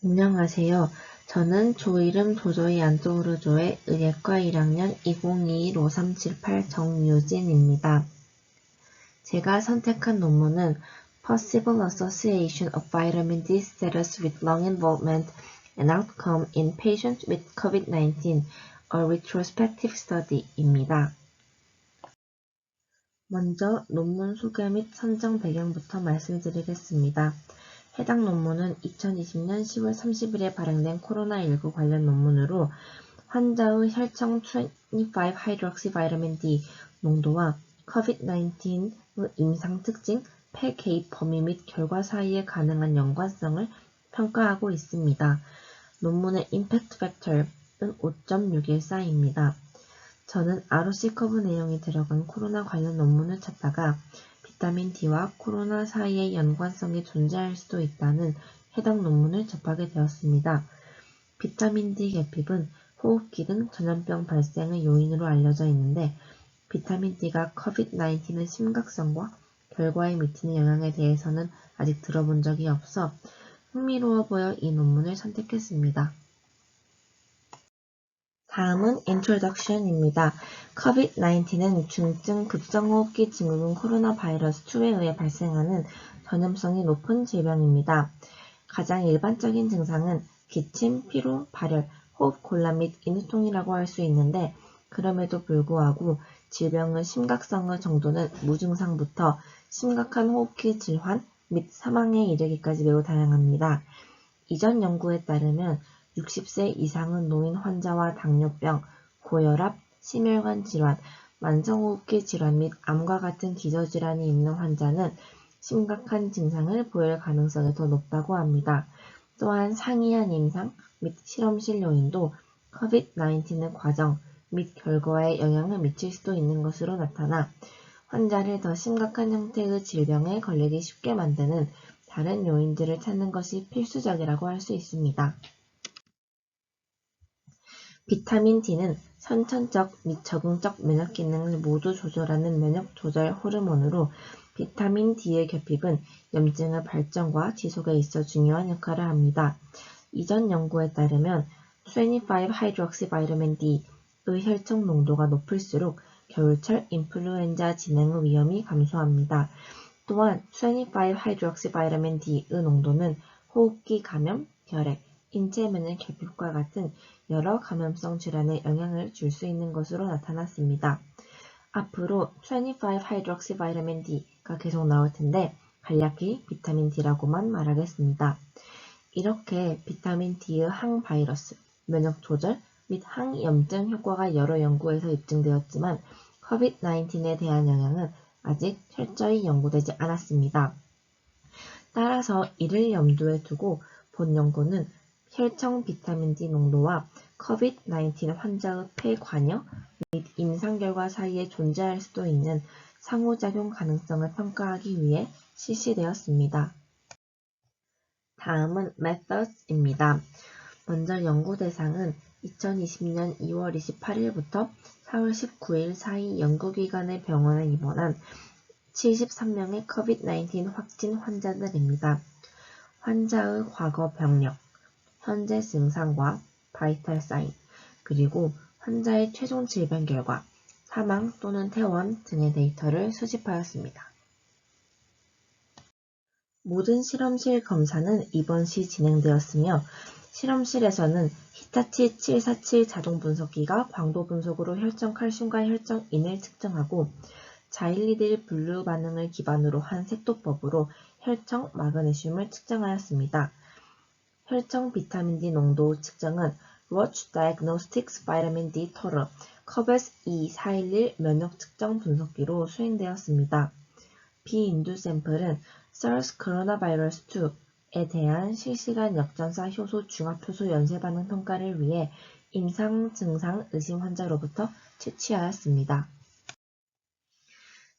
안녕하세요. 저는 조 이름 도저히 안 떠오르조의 의예과 1학년 2021-5378 정유진입니다. 제가 선택한 논문은 Possible Association of Vitamin D Status with Lung Involvement and Outcome in Patients with COVID-19, a Retrospective Study입니다. 먼저 논문 소개 및 선정 배경부터 말씀드리겠습니다. 해당 논문은 2020년 10월 30일에 발행된 코로나19 관련 논문으로 환자의 혈청 25-하이드록시바이타민 D 농도와 COVID-19의 임상 특징, 폐 개입 범위 및 결과 사이의 가능한 연관성을 평가하고 있습니다. 논문의 임팩트 팩터는 5.614입니다. 저는 ROC 커브 내용이 들어간 코로나 관련 논문을 찾다가 비타민 D와 코로나 사이의 연관성이 존재할 수도 있다는 해당 논문을 접하게 되었습니다. 비타민 D 결핍은 호흡기 등 전염병 발생의 요인으로 알려져 있는데 비타민 D가 COVID-19의 심각성과 결과에 미치는 영향에 대해서는 아직 들어본 적이 없어 흥미로워 보여 이 논문을 선택했습니다. 다음은 Introduction입니다. COVID-19은 중증 급성호흡기 증후군 코로나 바이러스 2에 의해 발생하는 전염성이 높은 질병입니다. 가장 일반적인 증상은 기침, 피로, 발열, 호흡 곤란 및 인후통이라고 할 수 있는데 그럼에도 불구하고 질병의 심각성의 정도는 무증상부터 심각한 호흡기 질환 및 사망에 이르기까지 매우 다양합니다. 이전 연구에 따르면 60세 이상의 노인 환자와 당뇨병, 고혈압, 심혈관 질환, 만성호흡기 질환 및 암과 같은 기저질환이 있는 환자는 심각한 증상을 보일 가능성이 더 높다고 합니다. 또한 상이한 임상 및 실험실 요인도 COVID-19의 과정 및 결과에 영향을 미칠 수도 있는 것으로 나타나 환자를 더 심각한 형태의 질병에 걸리기 쉽게 만드는 다른 요인들을 찾는 것이 필수적이라고 할 수 있습니다. 비타민 D는 선천적 및 적응적 면역 기능을 모두 조절하는 면역 조절 호르몬으로 비타민 D의 결핍은 염증의 발전과 지속에 있어 중요한 역할을 합니다. 이전 연구에 따르면 25-하이드록시바이타민 D의 혈청 농도가 높을수록 겨울철 인플루엔자 진행의 위험이 감소합니다. 또한 25-하이드록시바이타민 D의 농도는 호흡기 감염, 결핵, 인체 면역 결핍과 같은 여러 감염성 질환에 영향을 줄 수 있는 것으로 나타났습니다. 앞으로 25-하이드록시바이타민 D가 계속 나올 텐데 간략히 비타민 D라고만 말하겠습니다. 이렇게 비타민 D의 항바이러스, 면역 조절 및 항염증 효과가 여러 연구에서 입증되었지만 COVID-19에 대한 영향은 아직 철저히 연구되지 않았습니다. 따라서 이를 염두에 두고 본 연구는 혈청 비타민 D 농도와 COVID-19 환자의 폐 관여 및 임상 결과 사이에 존재할 수도 있는 상호작용 가능성을 평가하기 위해 실시되었습니다. 다음은 Methods입니다. 먼저 연구 대상은 2020년 2월 28일부터 4월 19일 사이 연구기관의 병원에 입원한 73명의 COVID-19 확진 환자들입니다. 환자의 과거 병력, 현재 증상과 바이탈 사인, 그리고 환자의 최종 질병 결과, 사망 또는 퇴원 등의 데이터를 수집하였습니다. 모든 실험실 검사는 이번 시 진행되었으며 실험실에서는 히타치 747 자동 분석기가 광도 분석으로 혈청 칼슘과 혈청 인을 측정하고 자일리딜 분류 반응을 기반으로 한 색도법으로 혈청 마그네슘을 측정하였습니다. 혈청 비타민 D 농도 측정은 Roche Diagnostics Vitamin D Total COBES E411 면역 측정 분석기로 수행되었습니다. 비인두 샘플은 SARS 코로나바이러스 2에 대한 실시간 역전사 효소 중합 효소 연쇄 반응 평가를 위해 임상 증상 의심 환자로부터 채취하였습니다.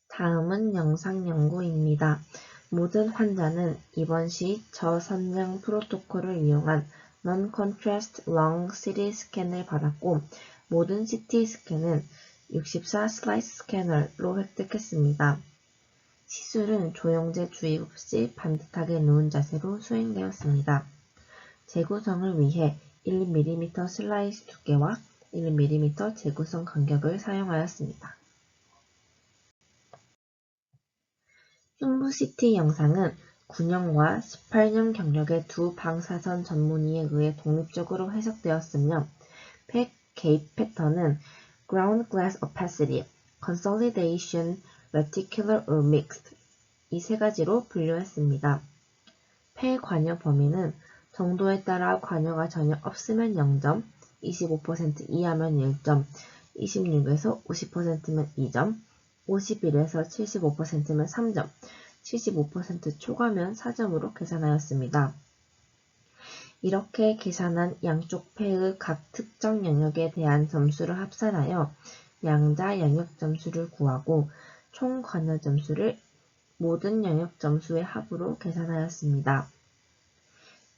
다음은 영상 연구입니다. 모든 환자는 입원 시 저선양 프로토콜을 이용한 Non-Contrast Lung CT 스캔을 받았고 모든 CT 스캔은 64 슬라이스 스캐너로 획득했습니다. 시술은 조영제 주입 없이 반듯하게 누운 자세로 수행되었습니다. 재구성을 위해 1mm 슬라이스 두께와 1mm 재구성 간격을 사용하였습니다. 흉부CT 영상은 9년과 18년 경력의 두 방사선 전문의에 의해 독립적으로 해석되었으며 팩 개입 패턴은 ground glass opacity, consolidation, reticular or mixed 이 세 가지로 분류했습니다. 폐 관여 범위는 정도에 따라 관여가 전혀 없으면 0점, 25% 이하면 1점, 26에서 50%면 2점, 51에서 75%면 3점, 75% 초과면 4점으로 계산하였습니다. 이렇게 계산한 양쪽 폐의 각 특정 영역에 대한 점수를 합산하여 양자 영역 점수를 구하고 총 관여 점수를 모든 영역 점수의 합으로 계산하였습니다.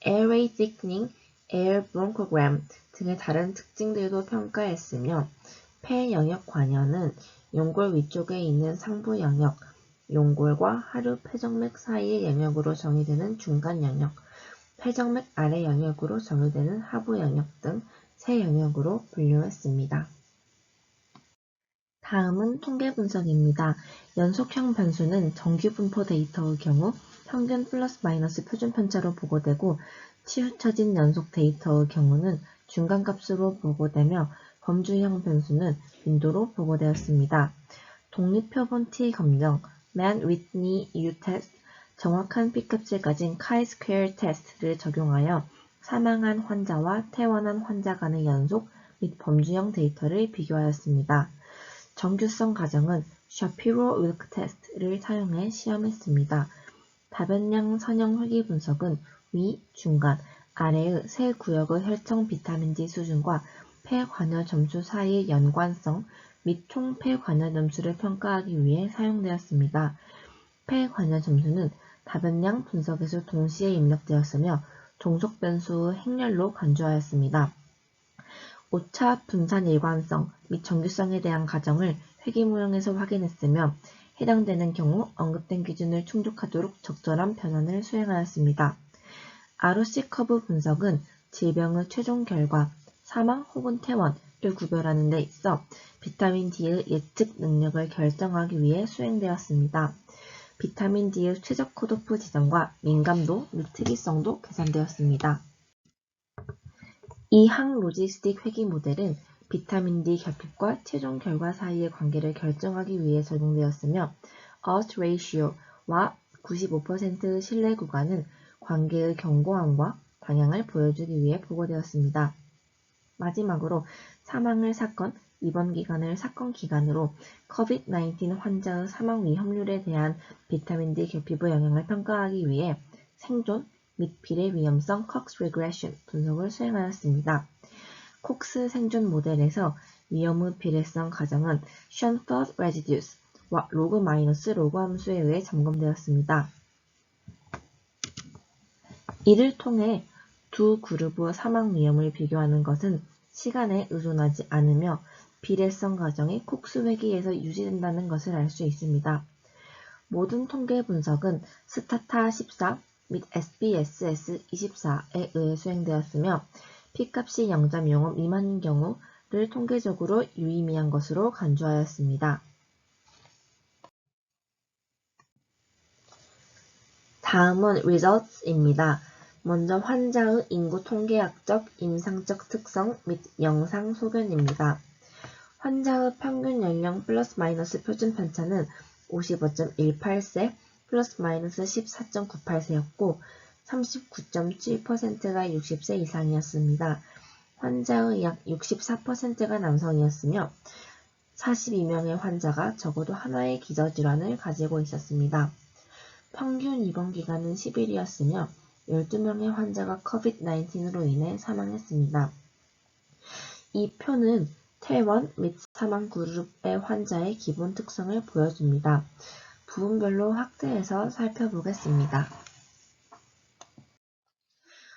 airway thickening, air bronchogram 등의 다른 특징들도 평가했으며 폐 영역 관여는 용골 위쪽에 있는 상부 영역, 용골과 하류 폐정맥 사이의 영역으로 정의되는 중간 영역, 폐정맥 아래 영역으로 정의되는 하부 영역 등 세 영역으로 분류했습니다. 다음은 통계 분석입니다. 연속형 변수는 정규 분포 데이터의 경우 평균 플러스 마이너스 표준 편차로 보고되고 치우쳐진 연속 데이터의 경우는 중간값으로 보고되며 범주형 변수는 빈도로 보고되었습니다. 독립표본 T 검정, Man Whitney U 테스트, 정확한 P값을 가진 chi-square 테스트를 적용하여 사망한 환자와 퇴원한 환자 간의 연속 및 범주형 데이터를 비교하였습니다. 정규성 가정은 샤피로-윌크 테스트를 사용해 시험했습니다. 다변량 선형 회귀 분석은 위, 중간, 아래의 세 구역의 혈청 비타민 D 수준과 폐 관여 점수 사이의 연관성 및 총 폐 관여 점수를 평가하기 위해 사용되었습니다. 폐 관여 점수는 다변량 분석에서 동시에 입력되었으며 종속 변수의 행렬로 간주하였습니다. 오차 분산 일관성 및 정규성에 대한 가정을 회귀모형에서 확인했으며 해당되는 경우 언급된 기준을 충족하도록 적절한 변환을 수행하였습니다. ROC 커브 분석은 질병의 최종 결과, 사망 혹은 퇴원을 구별하는 데 있어 비타민 D의 예측 능력을 결정하기 위해 수행되었습니다. 비타민 D의 최적 컷오프 지점과 민감도 및 특이성도 계산되었습니다. 이 항로지스틱 회귀 모델은 비타민 D 결핍과 최종 결과 사이의 관계를 결정하기 위해 적용되었으며 odds ratio와 95%의 신뢰 구간은 관계의 견고함과 방향을 보여주기 위해 보고되었습니다. 마지막으로 사망을 사건, 입원 기간을 사건 기간으로 COVID-19 환자의 사망 위험률에 대한 비타민 D 결핍의 영향을 평가하기 위해 생존 및 비례 위험성 콕스 리그레션 분석을 수행하였습니다. 콕스 생존 모델에서 위험의 비례성 가정은 션퍼드 레지듀스와 로그 마이너스 로그 함수에 의해 점검되었습니다. 이를 통해 두 그룹의 사망 위험을 비교하는 것은 시간에 의존하지 않으며 비례성 가정이 콕스 회귀에서 유지된다는 것을 알 수 있습니다. 모든 통계 분석은 스타타 14 및 SPSS 24에 의해 수행되었으며 P값이 0.05 미만인 경우를 통계적으로 유의미한 것으로 간주하였습니다. 다음은 results입니다. 먼저 환자의 인구 통계학적, 임상적 특성 및 영상 소견입니다. 환자의 평균 연령 플러스 마이너스 표준 편차는 55.18세 플러스 마이너스 14.98세였고 39.7%가 60세 이상이었습니다. 환자의 약 64%가 남성이었으며 42명의 환자가 적어도 하나의 기저질환을 가지고 있었습니다. 평균 입원 기간은 10일이었으며 12명의 환자가 COVID-19으로 인해 사망했습니다. 이 표는 퇴원 및 사망 그룹의 환자의 기본 특성을 보여줍니다. 부분별로 확대해서 살펴보겠습니다.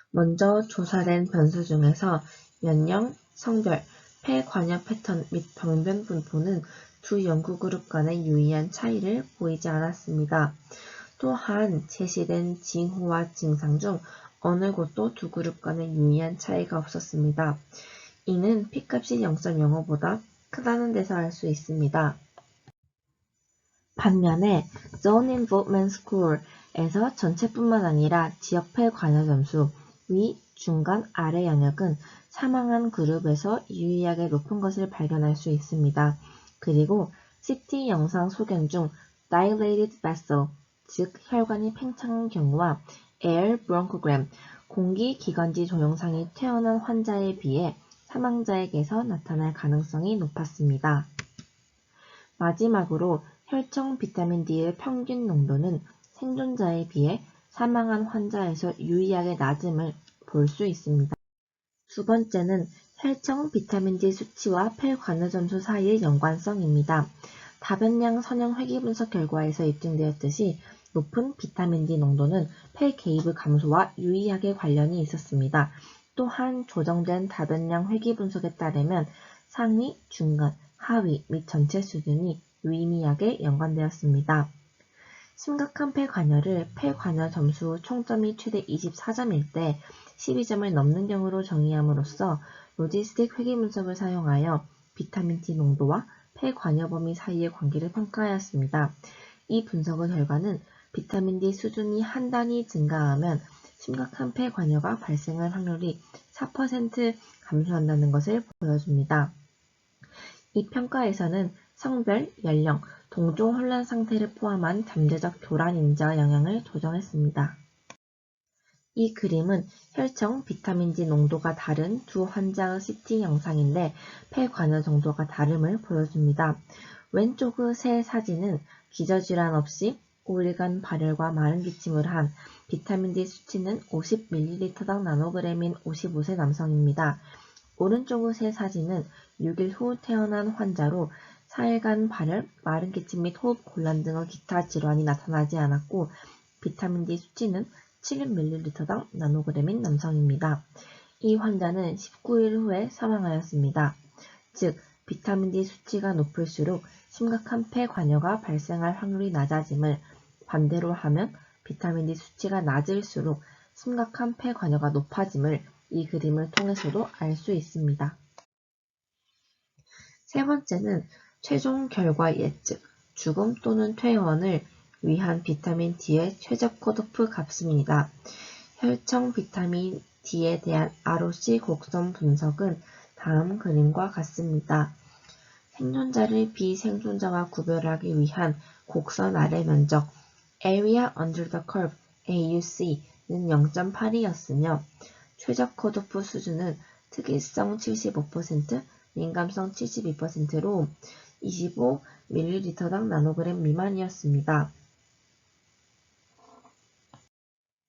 먼저 조사된 변수 중에서 연령, 성별, 폐 관여 패턴 및 병변 분포는 두 연구 그룹 간의 유의한 차이를 보이지 않았습니다. 또한 제시된 징후와 증상 중 어느 곳도 두 그룹 간의 유의한 차이가 없었습니다. 이는 P값이 0.05보다 크다는 데서 알 수 있습니다. 반면에 Zone Involvement Score에서 전체뿐만 아니라 지역별 관여 점수, 위, 중간, 아래 영역은 사망한 그룹에서 유의하게 높은 것을 발견할 수 있습니다. 그리고 CT 영상 소견 중 Dilated Vessel, 즉 혈관이 팽창한 경우와 Air Bronchogram, 공기 기관지 조영상이 퇴원한 환자에 비해 사망자에게서 나타날 가능성이 높았습니다. 마지막으로 혈청 비타민 D의 평균 농도는 생존자에 비해 사망한 환자에서 유의하게 낮음을 볼 수 있습니다. 두 번째는 혈청 비타민 D 수치와 폐 관여 점수 사이의 연관성입니다. 다변량 선형 회귀 분석 결과에서 입증되었듯이 높은 비타민 D 농도는 폐 개입의 감소와 유의하게 관련이 있었습니다. 또한 조정된 다변량 회귀 분석에 따르면 상위, 중간, 하위 및 전체 수준이 유의미하게 연관되었습니다. 심각한 폐관여를 폐관여 점수 총점이 최대 24점일 때 12점을 넘는 경우로 정의함으로써 로지스틱 회귀 분석을 사용하여 비타민 D 농도와 폐관여 범위 사이의 관계를 평가하였습니다. 이 분석의 결과는 비타민 D 수준이 한 단위 증가하면 심각한 폐관여가 발생할 확률이 4% 감소한다는 것을 보여줍니다. 이 평가에서는 성별, 연령, 동종 혼란 상태를 포함한 잠재적 교란 인자 영향을 조정했습니다. 이 그림은 혈청 비타민 D 농도가 다른 두 환자의 CT 영상인데 폐 관여 정도가 다름을 보여줍니다. 왼쪽의 세 사진은 기저질환 없이 5일간 발열과 마른 기침을 한 비타민 D 수치는 50ml당 나노그램인 55세 남성입니다. 오른쪽의 세 사진은 6일 후 태어난 환자로 4일간 발열, 마른 기침 및 호흡 곤란 등의 기타 질환이 나타나지 않았고 비타민 D 수치는 7ml당 나노그램인 남성입니다. 이 환자는 19일 후에 사망하였습니다. 즉, 비타민 D 수치가 높을수록 심각한 폐관여가 발생할 확률이 낮아짐을 반대로 하면 비타민 D 수치가 낮을수록 심각한 폐관여가 높아짐을 이 그림을 통해서도 알 수 있습니다. 세 번째는 최종 결과 예측, 죽음 또는 퇴원을 위한 비타민 D의 최적 컷오프 값입니다. 혈청 비타민 D에 대한 ROC 곡선 분석은 다음 그림과 같습니다. 생존자를 비생존자와 구별하기 위한 곡선 아래 면적 Area Under the Curve AUC는 0.8이었으며 최적 컷오프 수준은 특이성 75%, 민감성 72%로 25ml당 나노그램 미만이었습니다.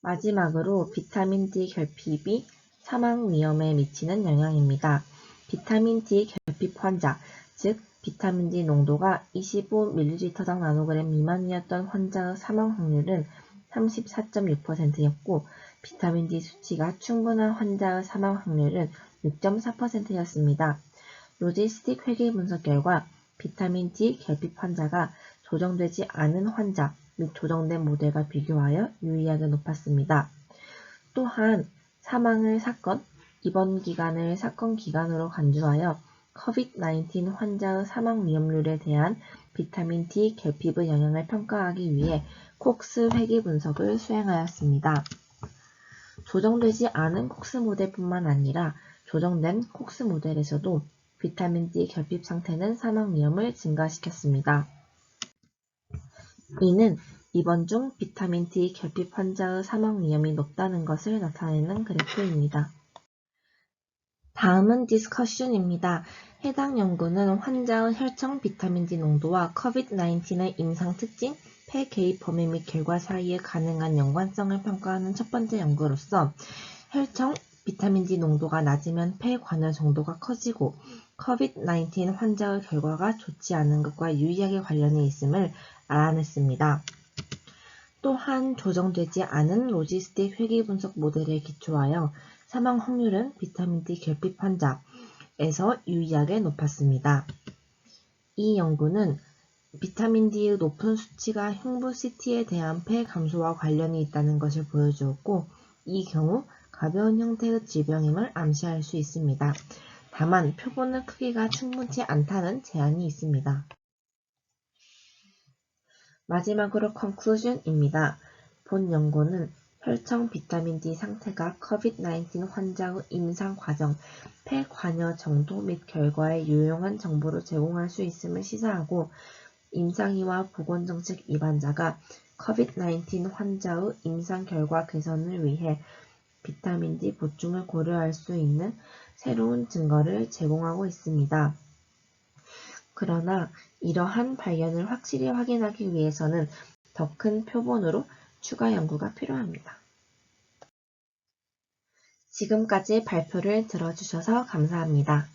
마지막으로 비타민 D 결핍이 사망 위험에 미치는 영향입니다. 비타민 D 결핍 환자, 즉 비타민 D 농도가 25ml당 나노그램 미만이었던 환자의 사망 확률은 34.6%였고 비타민 D 수치가 충분한 환자의 사망 확률은 6.4%였습니다. 로지스틱 회귀 분석 결과 비타민 D 결핍 환자가 조정되지 않은 환자 및 조정된 모델과 비교하여 유의하게 높았습니다. 또한 사망을 사건, 입원 기간을 사건 기간으로 간주하여 COVID-19 환자의 사망 위험률에 대한 비타민 D 결핍의 영향을 평가하기 위해 콕스 회귀 분석을 수행하였습니다. 조정되지 않은 콕스 모델뿐만 아니라 조정된 콕스 모델에서도 비타민 D 결핍 상태는 사망 위험을 증가시켰습니다. 이는 입원 중 비타민 D 결핍 환자의 사망 위험이 높다는 것을 나타내는 그래프입니다. 다음은 디스커션입니다. 해당 연구는 환자의 혈청 비타민 D 농도와 COVID-19의 임상 특징, 폐 개입 범위 및 결과 사이에 가능한 연관성을 평가하는 첫 번째 연구로서 혈청 비타민 D 농도가 낮으면 폐 관여 정도가 커지고 COVID-19 환자의 결과가 좋지 않은 것과 유의하게 관련이 있음을 알아냈습니다. 또한 조정되지 않은 로지스틱 회귀 분석 모델에 기초하여 사망 확률은 비타민 D 결핍 환자에서 유의하게 높았습니다. 이 연구는 비타민 D의 높은 수치가 흉부 CT에 대한 폐 감소와 관련이 있다는 것을 보여주었고, 이 경우 가벼운 형태의 질병임을 암시할 수 있습니다. 다만 표본의 크기가 충분치 않다는 제한이 있습니다. 마지막으로 conclusion입니다. 본 연구는 혈청 비타민 D 상태가 COVID-19 환자의 임상 과정, 폐 관여 정도 및 결과에 유용한 정보를 제공할 수 있음을 시사하고, 임상의와 보건정책 입안자가 COVID-19 환자의 임상 결과 개선을 위해 비타민 D 보충을 고려할 수 있는 새로운 증거를 제공하고 있습니다. 그러나 이러한 발견을 확실히 확인하기 위해서는 더 큰 표본으로 추가 연구가 필요합니다. 지금까지 발표를 들어주셔서 감사합니다.